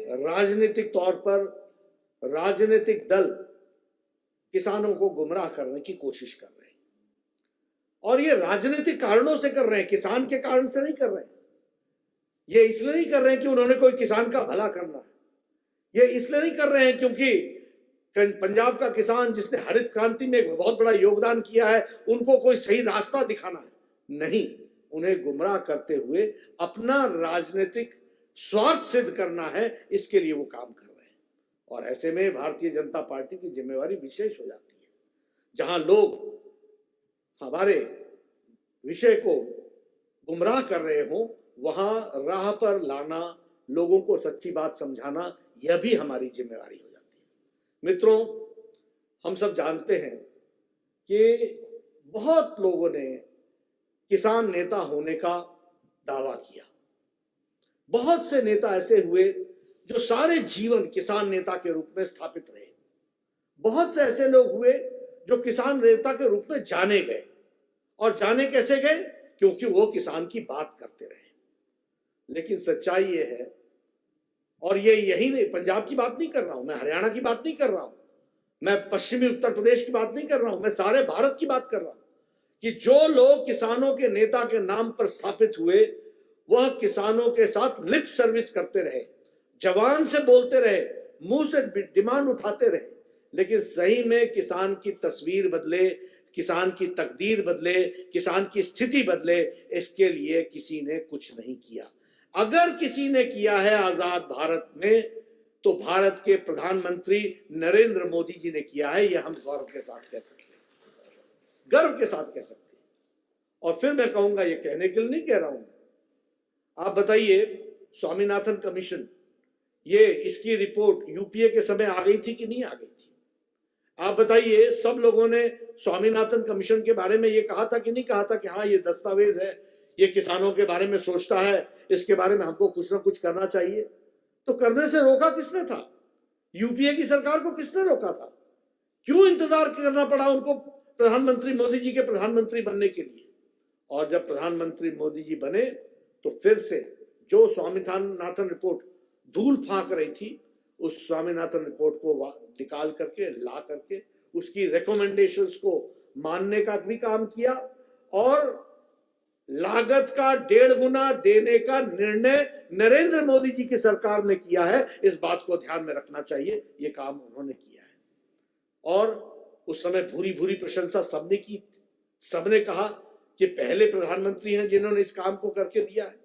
राजनीतिक तौर पर राजनीतिक दल किसानों को गुमराह करने की कोशिश कर रहे हैं, और ये राजनीतिक कारणों से कर रहे हैं, किसान के कारण से नहीं कर रहे हैं। ये इसलिए नहीं कर रहे हैं कि उन्होंने कोई किसान का भला करना है, ये इसलिए नहीं कर रहे हैं क्योंकि पंजाब का किसान जिसने हरित क्रांति में एक बहुत बड़ा योगदान किया है, उनको कोई सही रास्ता दिखाना है। नहीं, उन्हें गुमराह करते हुए अपना राजनीतिक स्वार्थ सिद्ध करना है, इसके लिए वो काम कर रहे हैं। और ऐसे में भारतीय जनता पार्टी की जिम्मेवारी विशेष हो जाती है। जहां लोग हमारे विषय को गुमराह कर रहे हो, वहां राह पर लाना, लोगों को सच्ची बात समझाना, यह भी हमारी जिम्मेवारी हो जाती है। मित्रों, हम सब जानते हैं कि बहुत लोगों ने किसान नेता होने का दावा किया। बहुत से नेता ऐसे हुए जो सारे जीवन किसान नेता के रूप में स्थापित रहे। बहुत से ऐसे लोग हुए जो किसान नेता के रूप में जाने गए। और जाने कैसे गए? क्योंकि वो किसान की बात करते रहे। लेकिन सच्चाई ये है, और ये यही नहीं, पंजाब की बात नहीं कर रहा हूं मैं, हरियाणा की बात नहीं कर रहा हूं मैं, पश्चिमी उत्तर प्रदेश की बात नहीं कर रहा हूं मैं, सारे भारत की बात कर रहा हूं कि जो लोग किसानों के नेता के नाम पर स्थापित हुए, वह किसानों के साथ लिप सर्विस करते रहे, जवान से बोलते रहे, मुंह से डिमांड उठाते रहे, लेकिन सही में किसान की तस्वीर बदले, किसान की तकदीर बदले, किसान की स्थिति बदले, इसके लिए किसी ने कुछ नहीं किया। अगर किसी ने किया है आजाद भारत में, तो भारत के प्रधानमंत्री नरेंद्र मोदी जी ने किया है। यह हम गौरव के साथ कह सकते हैं, गर्व के साथ कह सकते हैं। और फिर मैं कहूंगा, ये कहने के लिए नहीं कह रहा हूं मैं, आप बताइए, स्वामीनाथन कमीशन, ये इसकी रिपोर्ट यूपीए के समय आ गई थी कि नहीं आ गई थी? आप बताइए, सब लोगों ने स्वामीनाथन कमीशन के बारे में ये कहा था कि नहीं कहा था कि हाँ, ये दस्तावेज है, ये किसानों के बारे में सोचता है, इसके बारे में हमको कुछ ना कुछ करना चाहिए। तो करने से रोका किसने था? यूपीए की सरकार को किसने रोका था? क्यों इंतजार करना पड़ा उनको प्रधानमंत्री मोदी जी के प्रधानमंत्री बनने के लिए? और जब प्रधानमंत्री मोदी जी बने, तो फिर से जो स्वामीनाथन रिपोर्ट धूल फांक रही थी, उस स्वामीनाथन रिपोर्ट को निकाल करके, ला करके, उसकी रिकमेंडेशंस को मानने का भी काम किया, और लागत का 1.5 गुना देने का निर्णय नरेंद्र मोदी जी की सरकार ने किया है। इस बात को ध्यान में रखना चाहिए, ये काम उन्होंने किया है। और उस समय भूरी भूरी प्रशंसा सबने की, सबने कहा कि पहले प्रधानमंत्री हैं जिन्होंने इस काम को करके दिया है।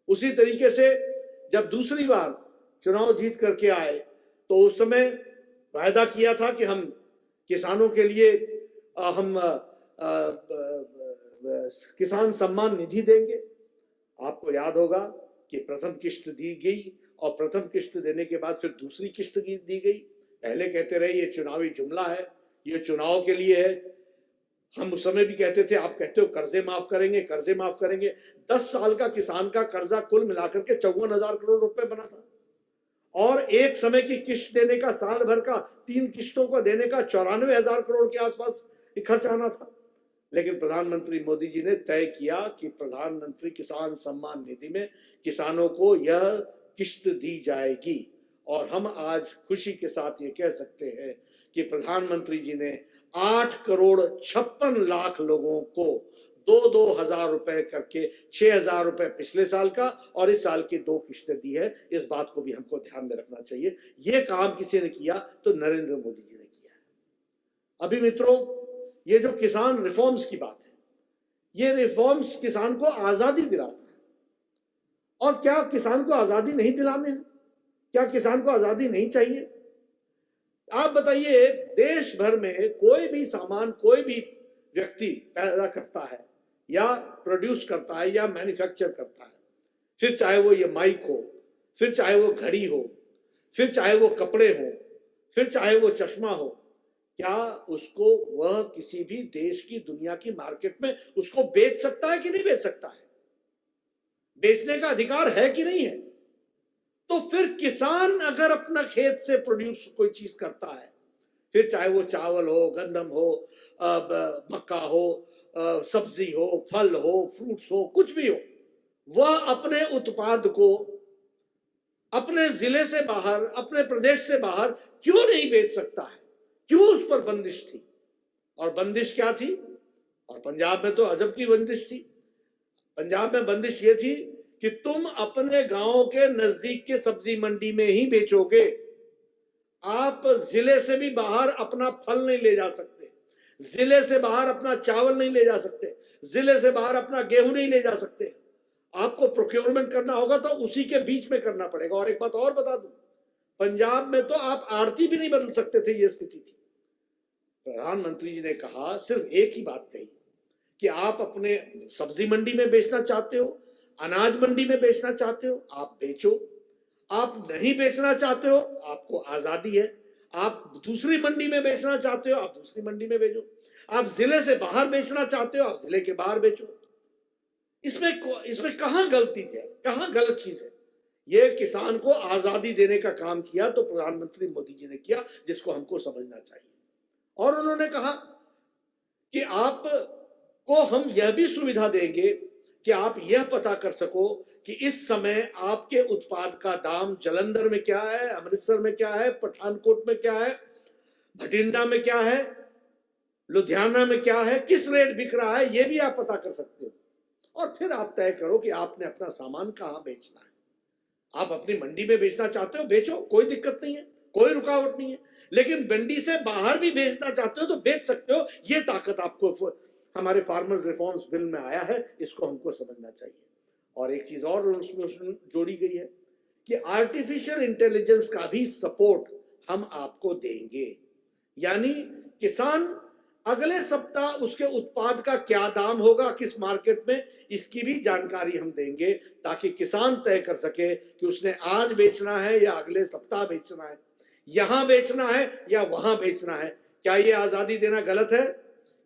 उसी तरीके से जब दूसरी बार चुनाव जीत करके आए, तो उस समय वायदा किया था कि हम किसानों के लिए हम किसान सम्मान निधि देंगे। आपको याद होगा कि प्रथम किश्त दी गई, और प्रथम किश्त देने के बाद फिर दूसरी किश्त दी गई। पहले कहते रहे ये चुनावी जुमला है, ये चुनाव के लिए है। हम उस समय भी कहते थे, आप कहते हो कर्जे माफ करेंगे, कर्जे माफ करेंगे। 10 साल का किसान का कर्जा कुल मिलाकर के 54,000 करोड़ रुपए बना था, और एक समय की किश्त देने का, साल भर का 3 किश्तों को देने का 94,000 करोड़ के आसपास खर्च आना था। लेकिन प्रधानमंत्री मोदी जी ने तय किया कि प्रधानमंत्री किसान सम्मान निधि में किसानों को यह किश्त दी जाएगी। और हम आज खुशी के साथ ये कह सकते हैं कि प्रधानमंत्री जी ने 8,56,00,000 लोगों को 2-2 हजार रुपए करके 6,000 रुपए पिछले साल का, और इस साल की 2 किश्तें दी है। इस बात को भी हमको ध्यान में रखना चाहिए। ये काम किसी ने किया तो नरेंद्र मोदी जी ने किया है। अभी मित्रों, ये जो किसान रिफॉर्म्स की बात है, ये रिफॉर्म्स किसान को आजादी दिलाता है। और क्या किसान को आजादी नहीं दिलाने हैं? क्या किसान को आजादी नहीं चाहिए? आप बताइए, देश भर में कोई भी सामान कोई भी व्यक्ति पैदा करता है, या प्रोड्यूस करता है, या मैन्युफैक्चर करता है, फिर चाहे वो ये माइक हो, फिर चाहे वो घड़ी हो, फिर चाहे वो कपड़े हो, फिर चाहे वो चश्मा हो, क्या उसको वह किसी भी देश की, दुनिया की मार्केट में उसको बेच सकता है कि नहीं बेच सकता है? बेचने का अधिकार है कि नहीं है? तो फिर किसान अगर अपना खेत से प्रोड्यूस कोई चीज करता है, फिर चाहे वो चावल हो, गंदम हो, मक्का हो, सब्जी हो, फल हो, फ्रूट्स हो, कुछ भी हो, वह अपने उत्पाद को अपने जिले से बाहर, अपने प्रदेश से बाहर क्यों नहीं बेच सकता है? क्यों उस पर बंदिश थी? और बंदिश क्या थी? और पंजाब में तो अजब की बंदिश थी। पंजाब में बंदिश ये थी कि तुम अपने गांव के नजदीक के सब्जी मंडी में ही बेचोगे, आप जिले से भी बाहर अपना फल नहीं ले जा सकते, जिले से बाहर अपना चावल नहीं ले जा सकते, जिले से बाहर अपना गेहूं नहीं ले जा सकते। आपको प्रोक्योरमेंट करना होगा तो उसी के बीच में करना पड़ेगा। और एक बात और बता दूं, पंजाब में तो आप आड़ती भी नहीं बदल सकते थे, ये स्थिति थी। प्रधानमंत्री जी ने कहा, सिर्फ एक ही बात कही कि आप अपने सब्जी मंडी में बेचना चाहते हो, अनाज मंडी में बेचना चाहते हो, आप बेचो। आप नहीं बेचना चाहते हो, आपको आजादी है। आप दूसरी मंडी में बेचना चाहते हो, आप दूसरी मंडी में बेचो। आप जिले से बाहर बेचना चाहते हो, आप जिले के बाहर बेचो। इसमें कहां गलती है, कहां गलत चीज है? ये किसान को आजादी देने का काम किया तो प्रधानमंत्री मोदी जी ने किया, जिसको हमको समझना चाहिए। और उन्होंने कहा कि आपको हम यह भी सुविधा देंगे कि आप यह पता कर सको कि इस समय आपके उत्पाद का दाम जालंधर में क्या है, अमृतसर में क्या है, पठानकोट में क्या है, भटिंडा में क्या है, लुधियाना में क्या है, किस रेट बिक रहा है, यह भी आप पता कर सकते हो। और फिर आप तय करो कि आपने अपना सामान कहां बेचना है। आप अपनी मंडी में बेचना चाहते हो, बेचो, कोई दिक्कत नहीं है, कोई रुकावट नहीं है। लेकिन मंडी से बाहर भी बेचना चाहते हो तो बेच सकते हो। ये ताकत आपको हमारे फार्मर्स रिफॉर्म्स बिल में आया है, इसको हमको समझना चाहिए। और एक चीज और उसमें जोड़ी गई है कि आर्टिफिशियल इंटेलिजेंस का भी सपोर्ट हम आपको देंगे। यानी किसान अगले सप्ताह उसके उत्पाद का क्या दाम होगा किस मार्केट में, इसकी भी जानकारी हम देंगे, ताकि किसान तय कर सके कि उसने आज बेचना है या अगले सप्ताह बेचना है, यहां बेचना है या वहां बेचना है। क्या ये आजादी देना गलत है?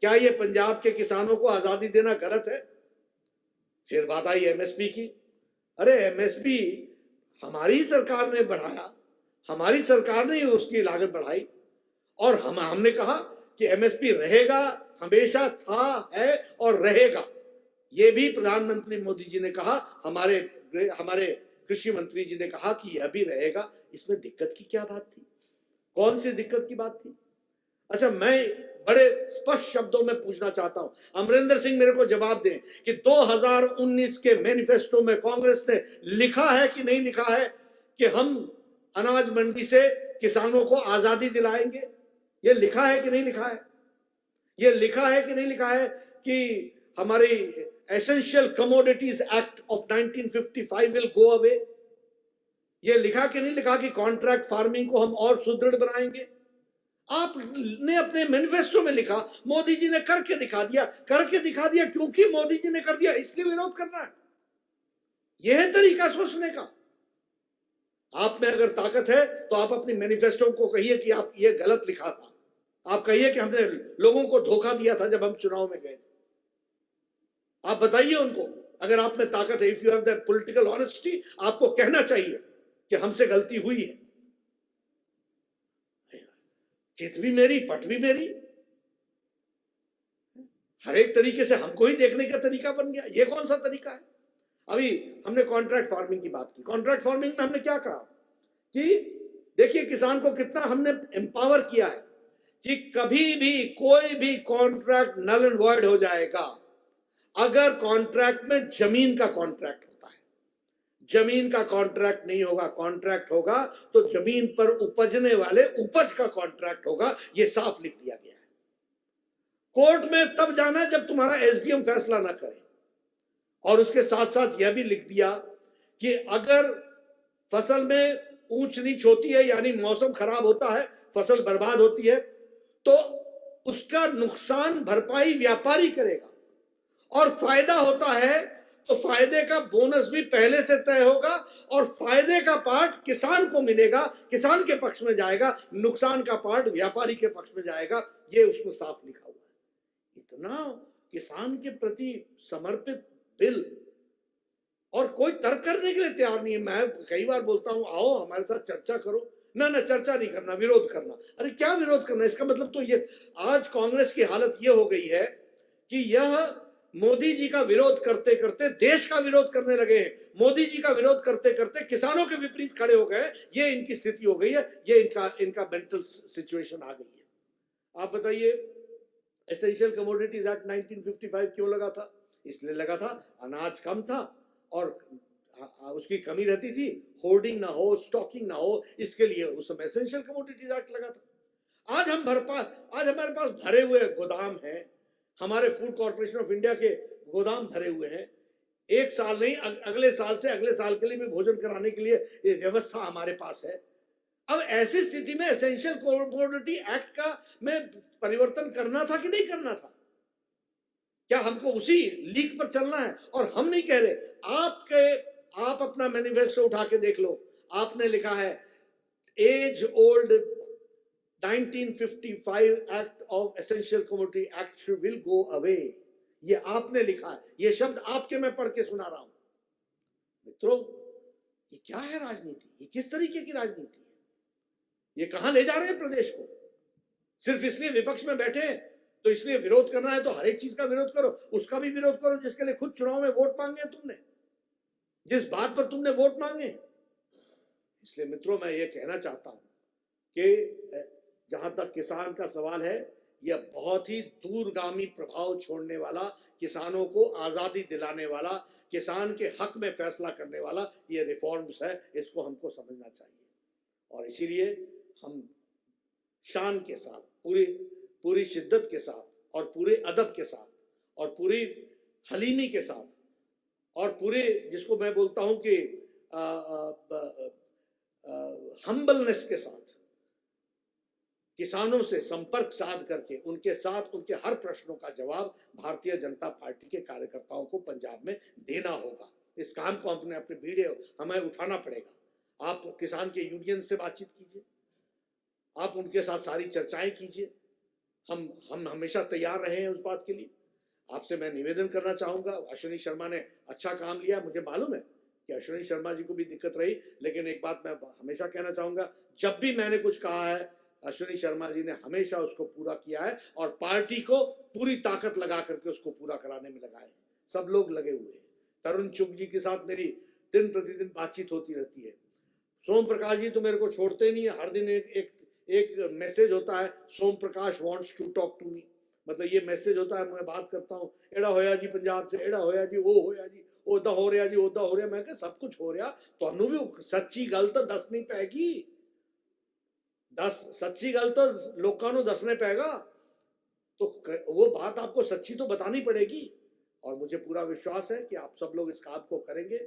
क्या ये पंजाब के किसानों को आजादी देना गलत है? फिर बात आई एमएसपी की। अरे एमएसपी हमारी सरकार ने बढ़ाया, हमारी सरकार ने उसकी लागत बढ़ाई, और हमने कहा कि एमएसपी रहेगा, हमेशा था, है और रहेगा। यह भी प्रधानमंत्री मोदी जी ने कहा, हमारे कृषि मंत्री जी ने कहा कि यह भी रहेगा। इसमें दिक्कत की क्या बात थी? कौन सी दिक्कत की बात थी? अच्छा, मैं बड़े स्पष्ट शब्दों में पूछना चाहता हूं, अमरिंदर सिंह मेरे को जवाब दें कि 2019 के मैनिफेस्टो में कांग्रेस ने लिखा है कि नहीं लिखा है कि हम अनाज मंडी से किसानों को आजादी दिलाएंगे? ये लिखा है कि नहीं लिखा है? ये लिखा है कि नहीं लिखा है कि हमारी essential commodities act of 1955 will go away? ये लिखा कि नहीं लिखा कि कॉन्ट्रैक्ट फार्मिंग को हम और सुदृढ़ बनाएंगे? आपने अपने मैनिफेस्टो में लिखा, मोदी जी ने करके दिखा दिया। करके दिखा दिया क्योंकि मोदी जी ने कर दिया, इसलिए विरोध करना है? यह है तरीका सोचने का। आप में अगर ताकत है तो आप अपनी मैनिफेस्टो को कहिए कि आप ये गलत लिखा था। आप कहिए कि हमने लोगों को धोखा दिया था जब हम चुनाव में गए थे। आप बताइए उनको, अगर आप में ताकत है, if you have that political honesty, आपको कहना चाहिए कि हमसे गलती हुई है। चित भी मेरी, पट भी मेरी, हर एक तरीके से हमको ही देखने का तरीका बन गया। ये कौन सा तरीका है? अभी हमने कॉन्ट्रैक्ट फार्मिंग की बात की। कॉन्ट्रैक्ट फार्मिंग में हमने क्या कहा कि देखिए किसान को कितना हमने एम्पावर किया है कि कभी भी कोई भी कॉन्ट्रैक्ट नल एंड वॉइड हो जाएगा अगर कॉन्ट्रैक्ट में जमीन का कॉन्ट्रैक्ट होता है। जमीन का कॉन्ट्रैक्ट नहीं होगा, कॉन्ट्रैक्ट होगा तो जमीन पर उपजने वाले उपज का कॉन्ट्रैक्ट होगा। यह साफ लिख दिया गया है। कोर्ट में तब जाना जब तुम्हारा एसडीएम फैसला ना करे। और उसके साथ साथ यह भी लिख दिया कि अगर फसल में ऊंच नीच होती है, यानी मौसम खराब होता है, फसल बर्बाद होती है, तो उसका नुकसान भरपाई व्यापारी करेगा। और फायदा होता है तो फायदे का बोनस भी पहले से तय होगा और फायदे का पार्ट किसान को मिलेगा, किसान के पक्ष में जाएगा, नुकसान का पार्ट व्यापारी के पक्ष में जाएगा। ये उसमें साफ लिखा हुआ है। इतना किसान के प्रति समर्पित बिल, और कोई तर्क करने के लिए तैयार नहीं है। मैं कई बार बोलता हूं, आओ हमारे साथ चर्चा करो। ना ना, चर्चा नहीं करना, विरोध करना। अरे क्या विरोध करना? इसका मतलब तो ये आज कांग्रेस की हालत ये हो गई है कि यह मोदी जी का विरोध करते करते देश का विरोध करने लगे हैं, मोदी जी का विरोध करते करते किसानों के विपरीत खड़े हो गए। ये इनकी स्थिति हो गई है, ये इनका मेंटल सिचुएशन आ गई है। आप बताइए, एसेंशियल कमोडिटीज एक्ट 1955 क्यों लगा था? इसलिए लगा था अनाज कम था और उसकी कमी रहती थी, होर्डिंग ना हो, स्टॉकिंग ना हो, इसके लिए उस समय एसेंशियल कमोडिटीज एक्ट लगा था। आज हमारे पास भरे हुए गोदाम हैं, हमारे फूड कॉर्पोरेशन ऑफ इंडिया के गोदाम भरे हुए हैं। एक साल नहीं, अगले साल से अगले साल के लिए भी भोजन कराने के लिए ये व्यवस्था हमारे पास है। अब ऐसी स्थिति में एसेंशियल कमोडिटी एक्ट का में परिवर्तन करना था कि नहीं करना था? क्या हमको उसी लीक पर चलना है? और हम नहीं कह रहे, आप अपना मैनिफेस्टो उठा के देख लो, आपने लिखा है as old 1955 act of essential commodity act will go away. ये आपने लिखा है, ये शब्द आपके मैं पढ़ के सुना रहा हूं। मित्रों, ये क्या है राजनीति? ये किस तरीके की राजनीति है? ये कहां ले जा रहे हैं प्रदेश को? सिर्फ इसलिए विपक्ष में बैठे हैं तो इसलिए विरोध करना है तो हर एक चीज का विरोध करो, उसका भी विरोध करो जिसके लिए खुद चुनाव में वोट मांगे तुमने, जिस बात पर तुमने वोट मांगे। इसलिए मित्रों, मैं ये कहना चाहता हूं कि जहां तक किसान का सवाल है, यह बहुत ही दूरगामी प्रभाव छोड़ने वाला, किसानों को आजादी दिलाने वाला, किसान के हक में फैसला करने वाला ये रिफॉर्म्स है, इसको हमको समझना चाहिए। और इसीलिए हम शान के साथ, पूरी शिद्दत के साथ और पूरे अदब के साथ और पूरी हलीमी के साथ और पूरे, जिसको मैं बोलता हूं कि हम्बलनेस के साथ किसानों से संपर्क साध करके उनके साथ उनके हर प्रश्नों का जवाब भारतीय जनता पार्टी के कार्यकर्ताओं को पंजाब में देना होगा। इस काम को अपने वीडियो हमें उठाना पड़ेगा। आप किसान के यूनियन से बातचीत कीजिए, आप उनके साथ सारी चर्चाएं कीजिए। हम हमेशा तैयार रहे हैं उस बात के लिए। आपसे मैं निवेदन करना चाहूंगा, अश्विनी शर्मा ने अच्छा काम लिया, मुझे मालूम है कि अश्विनी शर्मा जी को भी दिक्कत रही, लेकिन एक बात मैं हमेशा कहना चाहूंगा, जब भी मैंने कुछ कहा है अश्विनी शर्मा जी ने हमेशा उसको पूरा किया है और पार्टी को पूरी ताकत लगा करके उसको पूरा कराने में लगाए हैं। सब लोग लगे हुए हैं। तरुण चुग जी के साथ मेरी दिन प्रतिदिन बातचीत होती रहती है। सोम प्रकाश जी तो मेरे को छोड़ते नहीं है, हर दिन एक मैसेज होता है, Som Prakash wants to talk to me, मतलब ये मैसेज होता है, मैं बात करता हूँ, एड़ा होया जी पंजाब से, एड़ा होया जी, वो होया जी, ओदा हो रहा जी, ओदा हो रहा। मैं कहा सब कुछ हो रहा, तो भी सच्ची गल तो दसनी पैगी, सच्ची गल तो लोगों को दसने पैगा, तो वो बात आपको सच्ची तो बतानी पड़ेगी। और मुझे पूरा विश्वास है कि आप सब लोग इस काम को करेंगे।